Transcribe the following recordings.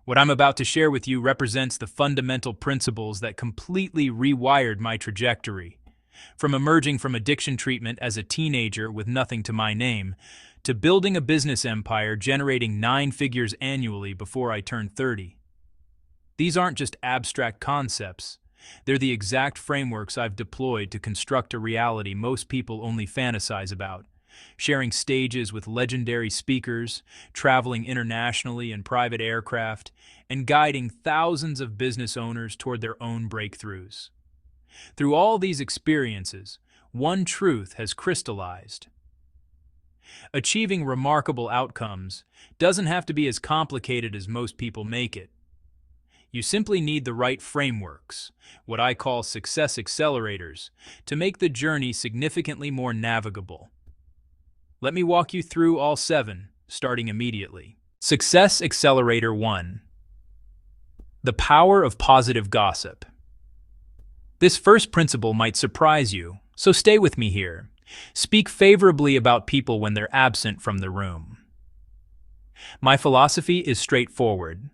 What I'm about to share with you represents the fundamental principles that completely rewired my trajectory. From emerging from addiction treatment as a teenager with nothing to my name, to building a business empire generating 9 figures annually before I turned 30. These aren't just abstract concepts. They're the exact frameworks I've deployed to construct a reality most people only fantasize about. Sharing stages with legendary speakers, traveling internationally in private aircraft, and guiding thousands of business owners toward their own breakthroughs. Through all these experiences, one truth has crystallized. Achieving remarkable outcomes doesn't have to be as complicated as most people make it. You simply need the right frameworks, what I call success accelerators, to make the journey significantly more navigable. Let me walk you through all 7, starting immediately. Success Accelerator 1. The power of positive gossip. This first principle might surprise you, so stay with me here. Speak favorably about people when they're absent from the room. My philosophy is straightforward.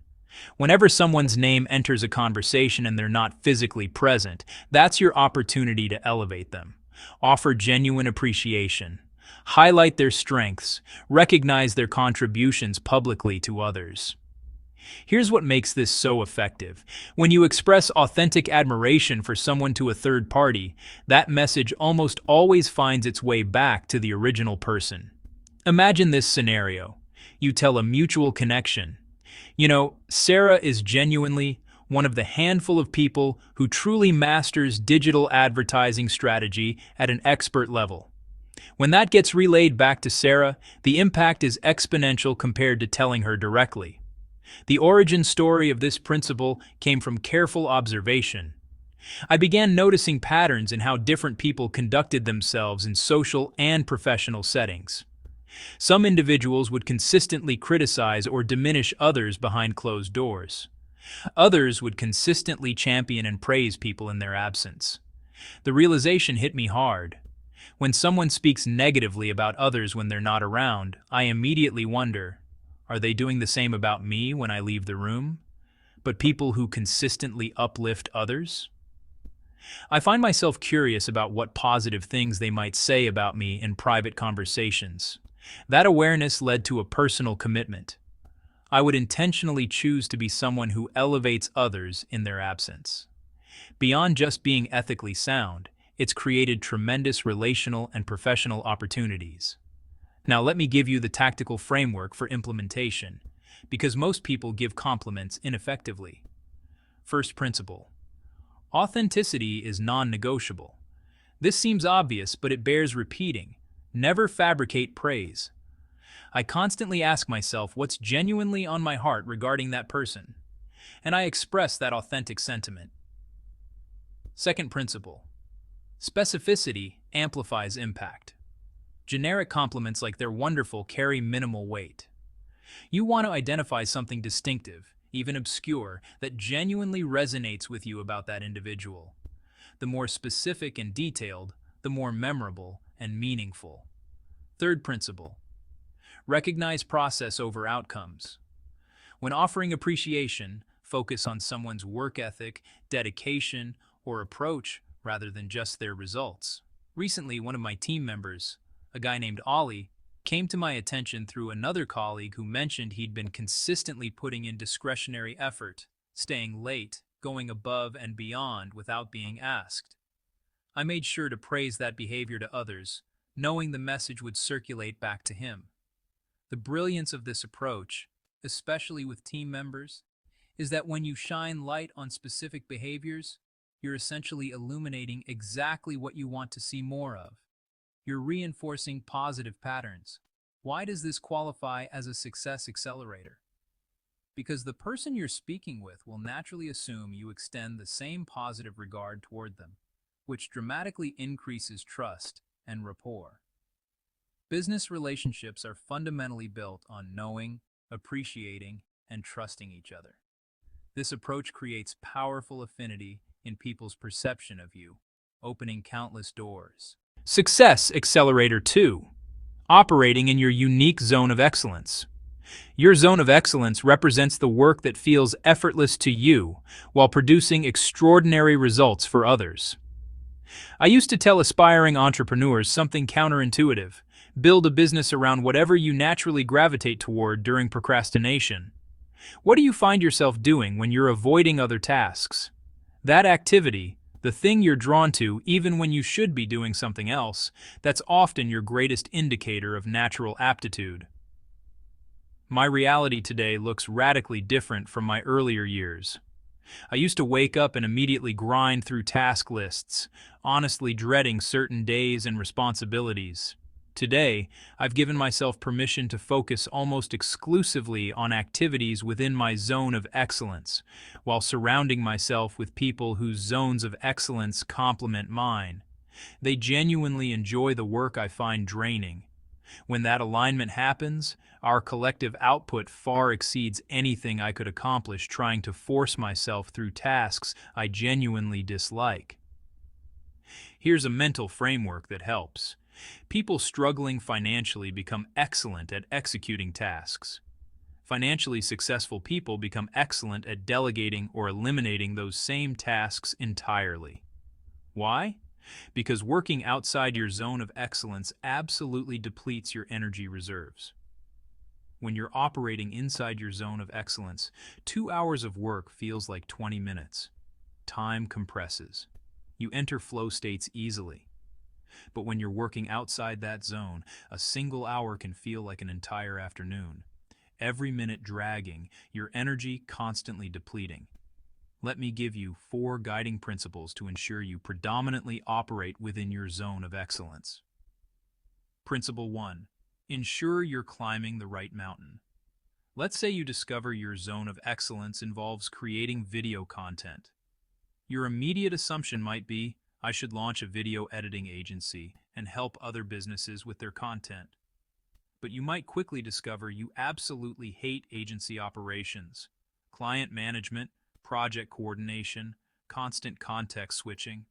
Whenever someone's name enters a conversation and they're not physically present, that's your opportunity to elevate them. Offer genuine appreciation. Highlight their strengths. Recognize their contributions publicly to others. Here's what makes this so effective. When you express authentic admiration for someone to a third party, that message almost always finds its way back to the original person. Imagine this scenario. You tell a mutual connection. Sarah is genuinely one of the handful of people who truly masters digital advertising strategy at an expert level. When that gets relayed back to Sarah, the impact is exponential compared to telling her directly. The origin story of this principle came from careful observation. I began noticing patterns in how different people conducted themselves in social and professional settings. Some individuals would consistently criticize or diminish others behind closed doors. Others would consistently champion and praise people in their absence. The realization hit me hard. When someone speaks negatively about others when they're not around, I immediately wonder, are they doing the same about me when I leave the room? But people who consistently uplift others? I find myself curious about what positive things they might say about me in private conversations. That awareness led to a personal commitment. I would intentionally choose to be someone who elevates others in their absence. Beyond just being ethically sound, it's created tremendous relational and professional opportunities. Now let me give you the tactical framework for implementation, because most people give compliments ineffectively. First principle. Authenticity is non-negotiable. This seems obvious, but it bears repeating. Never fabricate praise. I constantly ask myself what's genuinely on my heart regarding that person, and I express that authentic sentiment. Second principle. Specificity amplifies impact. Generic compliments like they're wonderful carry minimal weight. You want to identify something distinctive, even obscure, that genuinely resonates with you about that individual. The more specific and detailed, the more memorable and meaningful. Third principle. Recognize process over outcomes. When offering appreciation, focus on someone's work ethic, dedication, or approach rather than just their results. Recently, one of my team members, a guy named Ollie, came to my attention through another colleague who mentioned he'd been consistently putting in discretionary effort, staying late, going above and beyond without being asked. I made sure to praise that behavior to others, knowing the message would circulate back to him. The brilliance of this approach, especially with team members, is that when you shine light on specific behaviors, you're essentially illuminating exactly what you want to see more of. You're reinforcing positive patterns. Why does this qualify as a success accelerator? Because the person you're speaking with will naturally assume you extend the same positive regard toward them, which dramatically increases trust and rapport. Business relationships are fundamentally built on knowing, appreciating, and trusting each other. This approach creates powerful affinity in people's perception of you, opening countless doors. Success Accelerator 2. Operating in your unique zone of excellence. Your zone of excellence represents the work that feels effortless to you while producing extraordinary results for others. I used to tell aspiring entrepreneurs something counterintuitive: build a business around whatever you naturally gravitate toward during procrastination. What do you find yourself doing when you're avoiding other tasks? That activity, the thing you're drawn to even when you should be doing something else, that's often your greatest indicator of natural aptitude. My reality today looks radically different from my earlier years. I used to wake up and immediately grind through task lists, honestly dreading certain days and responsibilities. Today, I've given myself permission to focus almost exclusively on activities within my zone of excellence, while surrounding myself with people whose zones of excellence complement mine. They genuinely enjoy the work I find draining. When that alignment happens, our collective output far exceeds anything I could accomplish trying to force myself through tasks I genuinely dislike. Here's a mental framework that helps. People struggling financially become excellent at executing tasks. Financially successful people become excellent at delegating or eliminating those same tasks entirely. Why? Because working outside your zone of excellence absolutely depletes your energy reserves. When you're operating inside your zone of excellence, 2 hours of work feels like 20 minutes. Time compresses. You enter flow states easily. But when you're working outside that zone, a single hour can feel like an entire afternoon. Every minute dragging, your energy constantly depleting. Let me give you 4 guiding principles to ensure you predominantly operate within your zone of excellence. Principle 1. Ensure you're climbing the right mountain. Let's say you discover your zone of excellence involves creating video content. Your immediate assumption might be, I should launch a video editing agency and help other businesses with their content. But you might quickly discover you absolutely hate agency operations, client management, project coordination, constant context switching.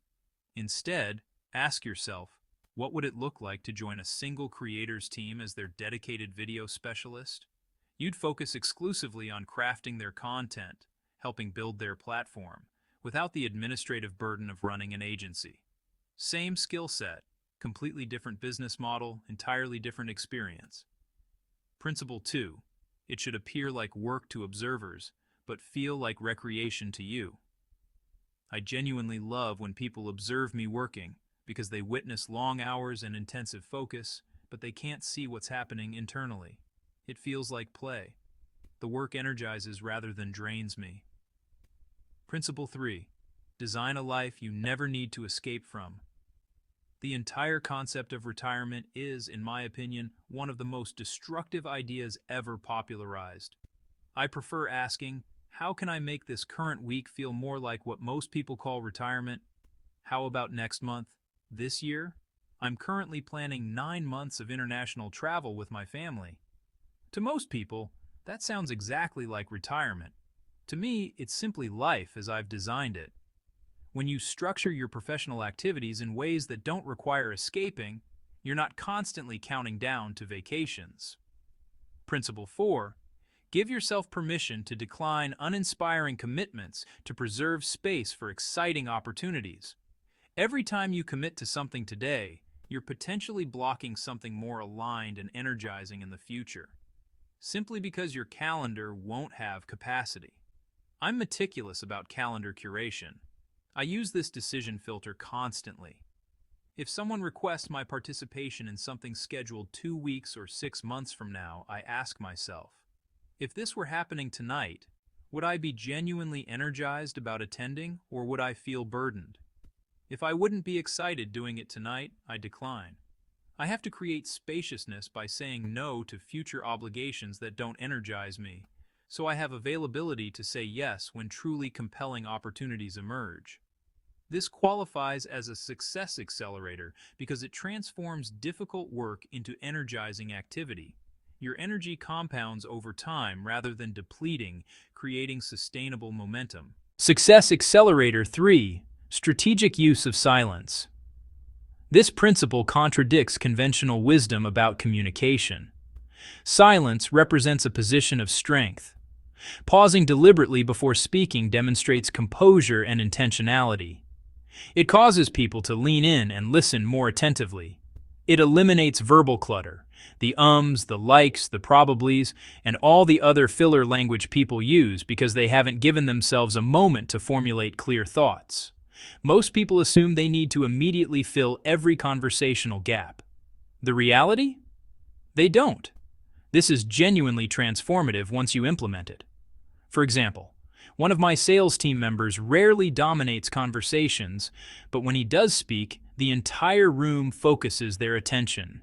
Instead, ask yourself, what would it look like to join a single creator's team as their dedicated video specialist? You'd focus exclusively on crafting their content, helping build their platform, without the administrative burden of running an agency. Same skill set, completely different business model, entirely different experience. Principle 2. It should appear like work to observers, but feel like recreation to you. I genuinely love when people observe me working, because they witness long hours and intensive focus, but they can't see what's happening internally. It feels like play. The work energizes rather than drains me. Principle 3. Design a life you never need to escape from. The entire concept of retirement is, in my opinion, one of the most destructive ideas ever popularized. I prefer asking, how can I make this current week feel more like what most people call retirement? How about next month? This year? I'm currently planning 9 months of international travel with my family. To most people, that sounds exactly like retirement. To me, it's simply life as I've designed it. When you structure your professional activities in ways that don't require escaping, you're not constantly counting down to vacations. Principle 4. Give yourself permission to decline uninspiring commitments to preserve space for exciting opportunities. Every time you commit to something today, you're potentially blocking something more aligned and energizing in the future, simply because your calendar won't have capacity. I'm meticulous about calendar curation. I use this decision filter constantly. If someone requests my participation in something scheduled 2 weeks or 6 months from now, I ask myself, if this were happening tonight, would I be genuinely energized about attending, or would I feel burdened? If I wouldn't be excited doing it tonight, I decline. I have to create spaciousness by saying no to future obligations that don't energize me, so I have availability to say yes when truly compelling opportunities emerge. This qualifies as a success accelerator because it transforms difficult work into energizing activity. Your energy compounds over time rather than depleting, creating sustainable momentum. Success Accelerator 3. Strategic use of silence. This principle contradicts conventional wisdom about communication. Silence represents a position of strength. Pausing deliberately before speaking demonstrates composure and intentionality. It causes people to lean in and listen more attentively. It eliminates verbal clutter, the ums, the likes, the probablys, and all the other filler language people use because they haven't given themselves a moment to formulate clear thoughts. Most people assume they need to immediately fill every conversational gap. The reality? They don't. This is genuinely transformative once you implement it. For example, one of my sales team members rarely dominates conversations, but when he does speak, the entire room focuses their attention.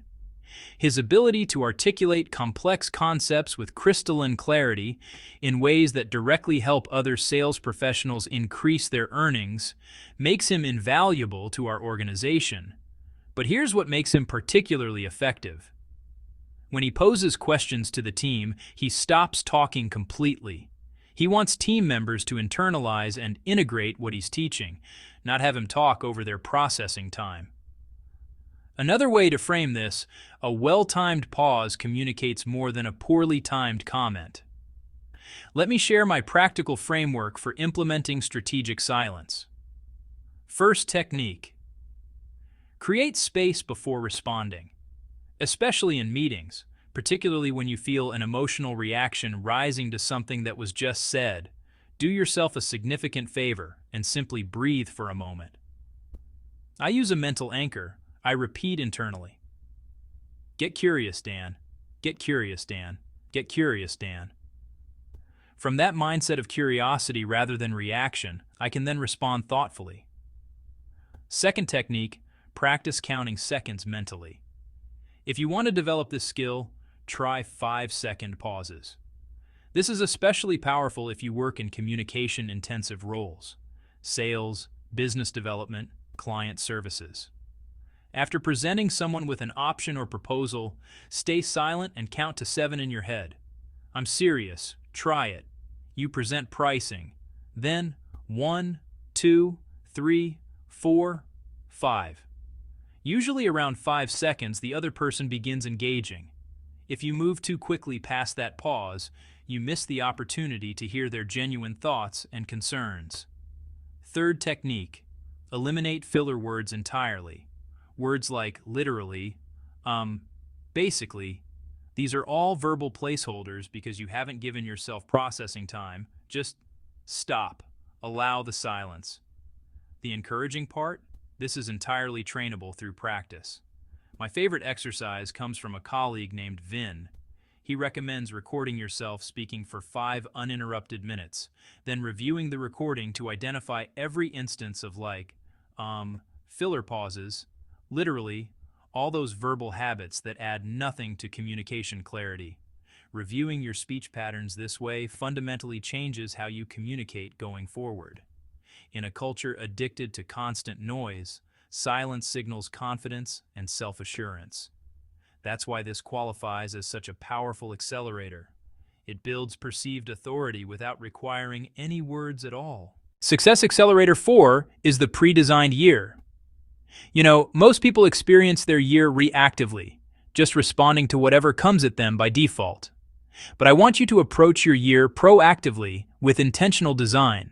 His ability to articulate complex concepts with crystalline clarity in ways that directly help other sales professionals increase their earnings makes him invaluable to our organization. But here's what makes him particularly effective. When he poses questions to the team, he stops talking completely. He wants team members to internalize and integrate what he's teaching, not have him talk over their processing time. Another way to frame this, a well-timed pause communicates more than a poorly timed comment. Let me share my practical framework for implementing strategic silence. First technique. Create space before responding. Especially in meetings, particularly when you feel an emotional reaction rising to something that was just said, do yourself a significant favor and simply breathe for a moment. I use a mental anchor. I repeat internally. Get curious, Dan. Get curious, Dan. Get curious, Dan. From that mindset of curiosity rather than reaction, I can then respond thoughtfully. Second technique, practice counting seconds mentally. If you want to develop this skill, try 5-second pauses. This is especially powerful if you work in communication-intensive roles: sales, business development, client services. After presenting someone with an option or proposal, stay silent and count to 7 in your head. I'm serious. Try it. You present pricing. Then 1, 2, 3, 4, 5. Usually around 5 seconds, the other person begins engaging. If you move too quickly past that pause, you miss the opportunity to hear their genuine thoughts and concerns. Third technique, eliminate filler words entirely. Words like literally, basically, these are all verbal placeholders because you haven't given yourself processing time. Just stop. Allow the silence. The encouraging part? This is entirely trainable through practice. My favorite exercise comes from a colleague named Vin. He recommends recording yourself speaking for 5 uninterrupted minutes, then reviewing the recording to identify every instance of filler pauses, literally, all those verbal habits that add nothing to communication clarity. Reviewing your speech patterns this way fundamentally changes how you communicate going forward. In a culture addicted to constant noise, silence signals confidence and self-assurance. That's why this qualifies as such a powerful accelerator. It builds perceived authority without requiring any words at all. Success Accelerator 4 is the pre-designed year. You know, most people experience their year reactively, just responding to whatever comes at them by default. But I want you to approach your year proactively with intentional design.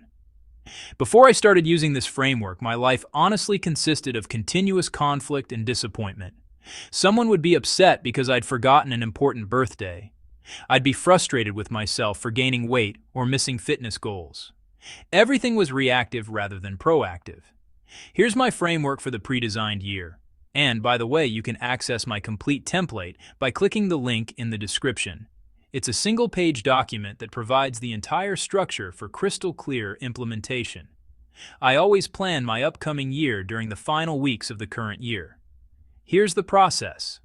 Before I started using this framework, my life honestly consisted of continuous conflict and disappointment. Someone would be upset because I'd forgotten an important birthday. I'd be frustrated with myself for gaining weight or missing fitness goals. Everything was reactive rather than proactive. Here's my framework for the pre-designed year. And, by the way, you can access my complete template by clicking the link in the description. It's a single-page document that provides the entire structure for crystal-clear implementation. I always plan my upcoming year during the final weeks of the current year. Here's the process.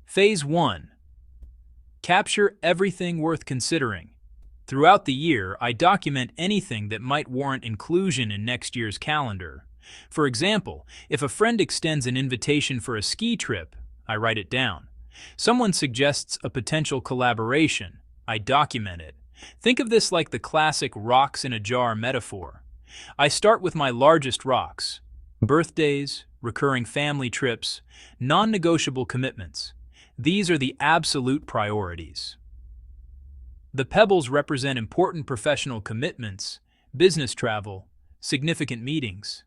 Phase 1. Capture everything worth considering. Throughout the year, I document anything that might warrant inclusion in next year's calendar. For example, if a friend extends an invitation for a ski trip, I write it down. Someone suggests a potential collaboration, I document it. Think of this like the classic rocks in a jar metaphor. I start with my largest rocks: birthdays, recurring family trips, non-negotiable commitments. These are the absolute priorities. The pebbles represent important professional commitments, business travel, significant meetings.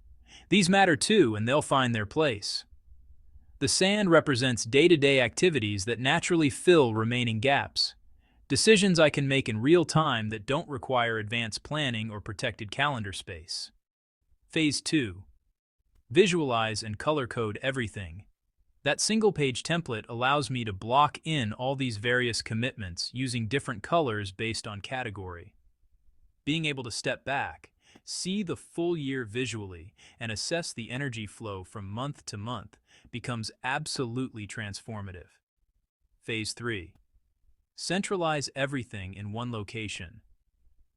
These matter too, and they'll find their place. The sand represents day-to-day activities that naturally fill remaining gaps. Decisions I can make in real time that don't require advanced planning or protected calendar space. Phase 2. Visualize and color code everything. That single-page template allows me to block in all these various commitments using different colors based on category. Being able to step back, see the full year visually, and assess the energy flow from month to month becomes absolutely transformative. Phase 3. Centralize everything in one location.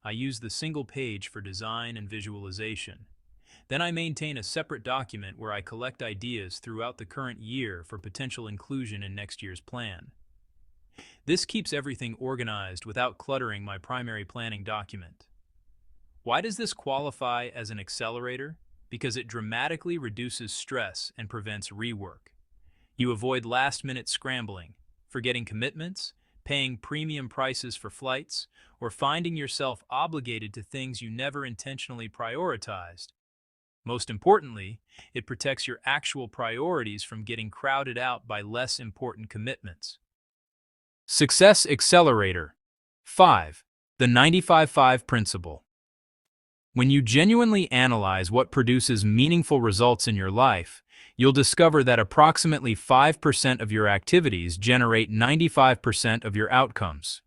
I use the single page for design and visualization. Then I maintain a separate document where I collect ideas throughout the current year for potential inclusion in next year's plan. This keeps everything organized without cluttering my primary planning document. Why does this qualify as an accelerator? Because it dramatically reduces stress and prevents rework. You avoid last-minute scrambling, forgetting commitments, paying premium prices for flights, or finding yourself obligated to things you never intentionally prioritized. Most importantly, it protects your actual priorities from getting crowded out by less important commitments. Success Accelerator 5. The 95-5 Principle. When you genuinely analyze what produces meaningful results in your life, you'll discover that approximately 5% of your activities generate 95% of your outcomes.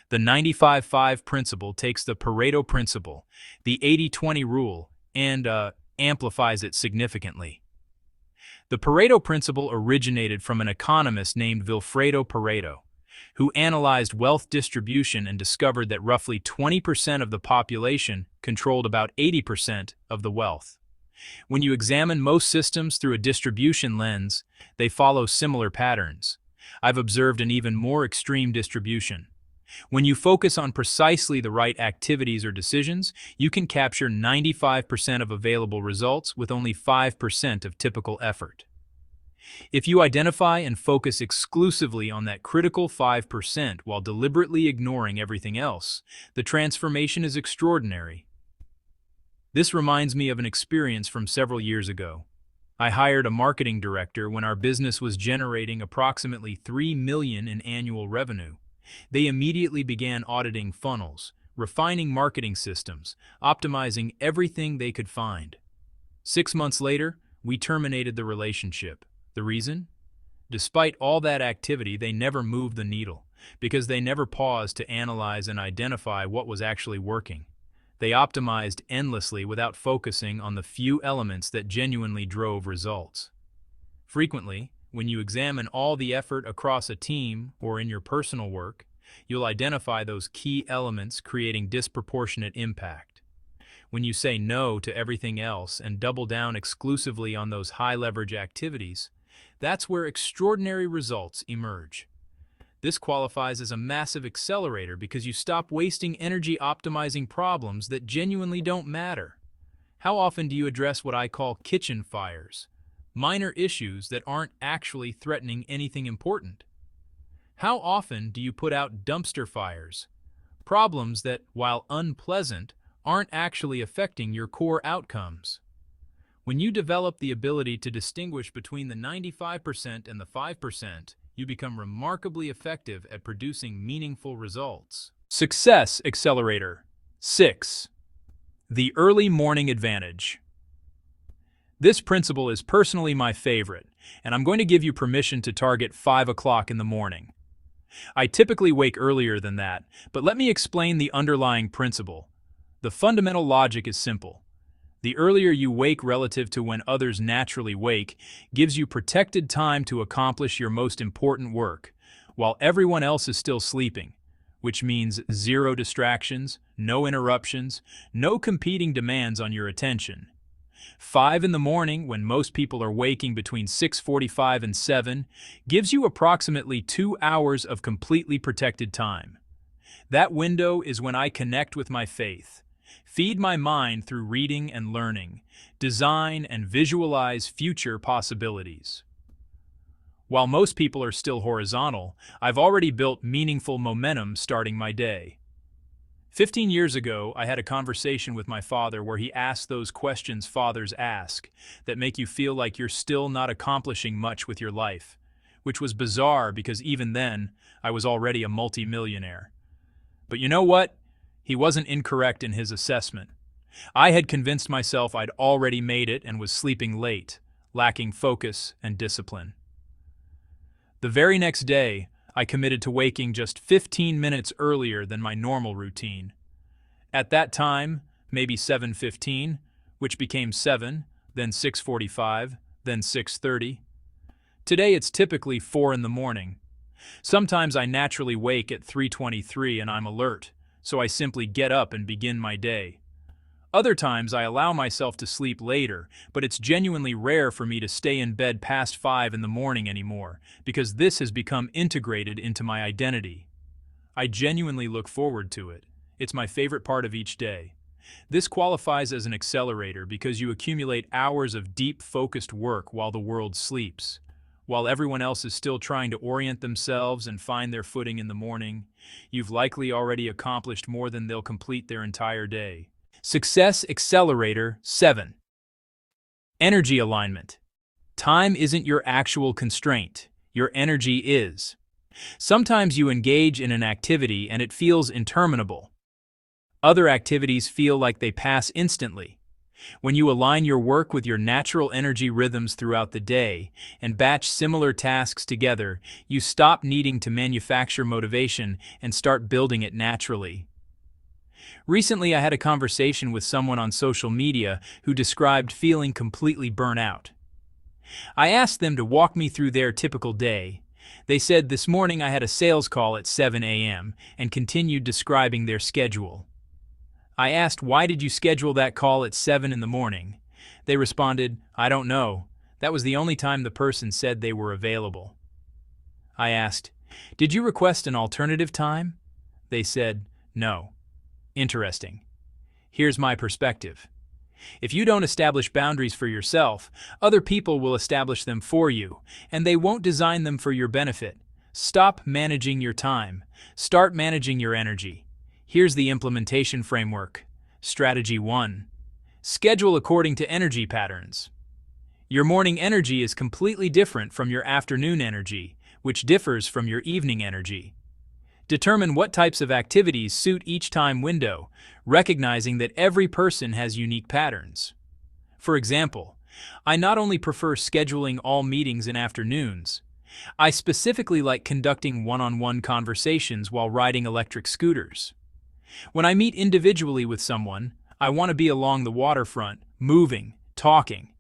The 95-5 principle takes the Pareto principle, the 80-20 rule, and amplifies it significantly. The Pareto principle originated from an economist named Vilfredo Pareto, who analyzed wealth distribution and discovered that roughly 20% of the population controlled about 80% of the wealth. When you examine most systems through a distribution lens, they follow similar patterns. I've observed an even more extreme distribution. When you focus on precisely the right activities or decisions, you can capture 95% of available results with only 5% of typical effort. If you identify and focus exclusively on that critical 5% while deliberately ignoring everything else, the transformation is extraordinary. This reminds me of an experience from several years ago. I hired a marketing director when our business was generating approximately $3 million in annual revenue. They immediately began auditing funnels, refining marketing systems, optimizing everything they could find. 6 months later, we terminated the relationship. The reason? Despite all that activity, they never moved the needle, because they never paused to analyze and identify what was actually working. They optimized endlessly without focusing on the few elements that genuinely drove results. Frequently, when you examine all the effort across a team or in your personal work, you'll identify those key elements creating disproportionate impact. When you say no to everything else and double down exclusively on those high-leverage activities, that's where extraordinary results emerge. This qualifies as a massive accelerator because you stop wasting energy optimizing problems that genuinely don't matter. How often do you address what I call kitchen fires? Minor issues that aren't actually threatening anything important. How often do you put out dumpster fires? Problems that, while unpleasant, aren't actually affecting your core outcomes. When you develop the ability to distinguish between the 95% and the 5%, you become remarkably effective at producing meaningful results. Success Accelerator 6. The Early Morning Advantage. This principle is personally my favorite, and I'm going to give you permission to target 5 o'clock in the morning. I typically wake earlier than that, but let me explain the underlying principle. The fundamental logic is simple. The earlier you wake relative to when others naturally wake gives you protected time to accomplish your most important work, while everyone else is still sleeping, which means 0 distractions, no interruptions, no competing demands on your attention. 5 in the morning, when most people are waking between 6:45 and 7, gives you approximately 2 hours of completely protected time. That window is when I connect with my faith, feed my mind through reading and learning, design and visualize future possibilities. While most people are still horizontal, I've already built meaningful momentum starting my day. 15 years ago, I had a conversation with my father where he asked those questions fathers ask that make you feel like you're still not accomplishing much with your life, which was bizarre because even then, I was already a multimillionaire. But you know what? He wasn't incorrect in his assessment. I had convinced myself I'd already made it and was sleeping late, lacking focus and discipline. The very next day, I committed to waking just 15 minutes earlier than my normal routine. At that time, maybe 7:15, which became 7, then 6:45, then 6:30. Today it's typically 4 in the morning. Sometimes I naturally wake at 3:23 and I'm alert, so I simply get up and begin my day. Other times I allow myself to sleep later, but it's genuinely rare for me to stay in bed past 5 in the morning anymore, because this has become integrated into my identity. I genuinely look forward to it. It's my favorite part of each day. This qualifies as an accelerator because you accumulate hours of deep, focused work while the world sleeps. While everyone else is still trying to orient themselves and find their footing in the morning, you've likely already accomplished more than they'll complete their entire day. Success Accelerator 7. Energy alignment. Time isn't your actual constraint. Your energy is. Sometimes you engage in an activity and it feels interminable. Other activities feel like they pass instantly. When you align your work with your natural energy rhythms throughout the day and batch similar tasks together, you stop needing to manufacture motivation and start building it naturally. Recently, I had a conversation with someone on social media who described feeling completely burnt out. I asked them to walk me through their typical day. They said, "This morning I had a sales call at 7 a.m. and continued describing their schedule." I asked, "Why did you schedule that call at 7 in the morning?" They responded, "I don't know. That was the only time the person said they were available." I asked, "Did you request an alternative time?" They said, "No." Interesting. Here's my perspective. If you don't establish boundaries for yourself, other people will establish them for you, and they won't design them for your benefit. Stop managing your time. Start managing your energy. Here's the implementation framework. Strategy 1. Schedule according to energy patterns. Your morning energy is completely different from your afternoon energy, which differs from your evening energy. Determine what types of activities suit each time window, recognizing that every person has unique patterns. For example, I not only prefer scheduling all meetings in afternoons, I specifically like conducting one-on-one conversations while riding electric scooters. When I meet individually with someone, I want to be along the waterfront, moving, talking.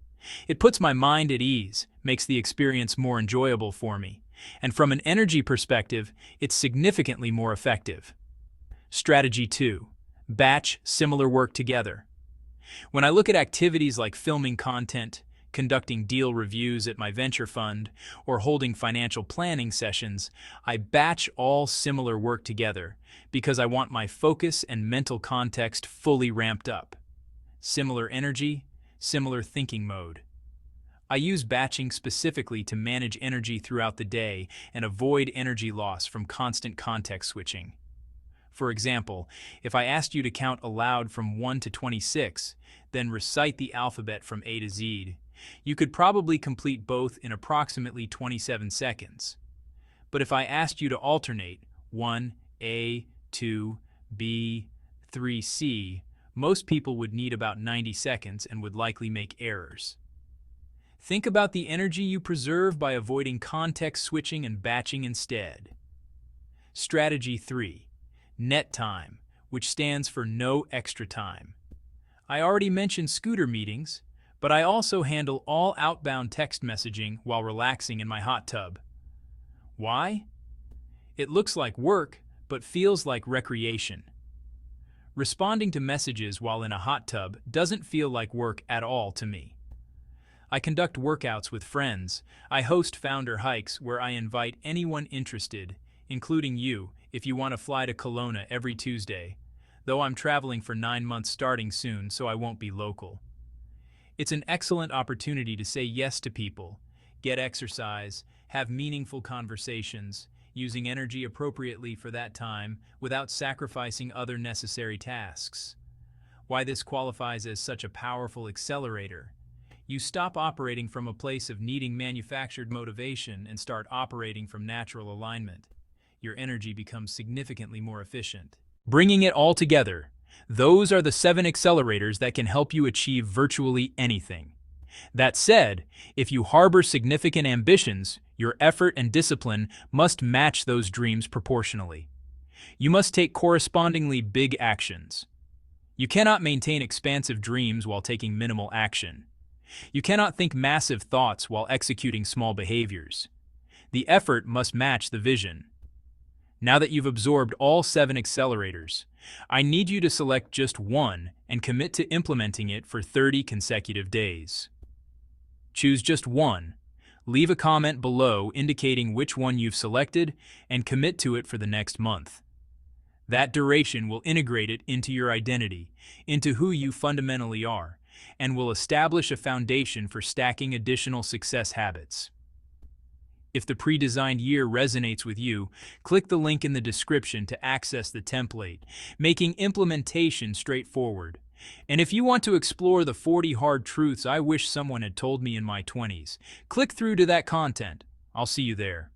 It puts my mind at ease, makes the experience more enjoyable for me. And from an energy perspective, it's significantly more effective. Strategy 2. Batch similar work together. When I look at activities like filming content, conducting deal reviews at my venture fund, or holding financial planning sessions, I batch all similar work together because I want my focus and mental context fully ramped up. Similar energy, similar thinking mode. I use batching specifically to manage energy throughout the day and avoid energy loss from constant context switching. For example, if I asked you to count aloud from 1 to 26, then recite the alphabet from A to Z, you could probably complete both in approximately 27 seconds. But if I asked you to alternate 1A, 2B, 3C, most people would need about 90 seconds and would likely make errors. Think about the energy you preserve by avoiding context switching and batching instead. Strategy 3. Net time, which stands for no extra time. I already mentioned scooter meetings, but I also handle all outbound text messaging while relaxing in my hot tub. Why? It looks like work, but feels like recreation. Responding to messages while in a hot tub doesn't feel like work at all to me. I conduct workouts with friends. I host founder hikes where I invite anyone interested, including you, if you want to fly to Kelowna every Tuesday, though I'm traveling for 9 months starting soon, so I won't be local. It's an excellent opportunity to say yes to people, get exercise, Have meaningful conversations, using energy appropriately for that time without sacrificing other necessary tasks. Why this qualifies as such a powerful accelerator. You stop operating from a place of needing manufactured motivation and start operating from natural alignment. Your energy becomes significantly more efficient. Bringing it all together, those are the 7 accelerators that can help you achieve virtually anything. That said, if you harbor significant ambitions, your effort and discipline must match those dreams proportionally. You must take correspondingly big actions. You cannot maintain expansive dreams while taking minimal action. You cannot think massive thoughts while executing small behaviors. The effort must match the vision. Now that you've absorbed all 7 accelerators, I need you to select just one and commit to implementing it for 30 consecutive days. Choose just one, leave a comment below indicating which one you've selected, and commit to it for the next month. That duration will integrate it into your identity, into who you fundamentally are, and will establish a foundation for stacking additional success habits. If the pre-designed year resonates with you, click the link in the description to access the template, making implementation straightforward. And if you want to explore the 40 hard truths I wish someone had told me in my 20s, click through to that content. I'll see you there.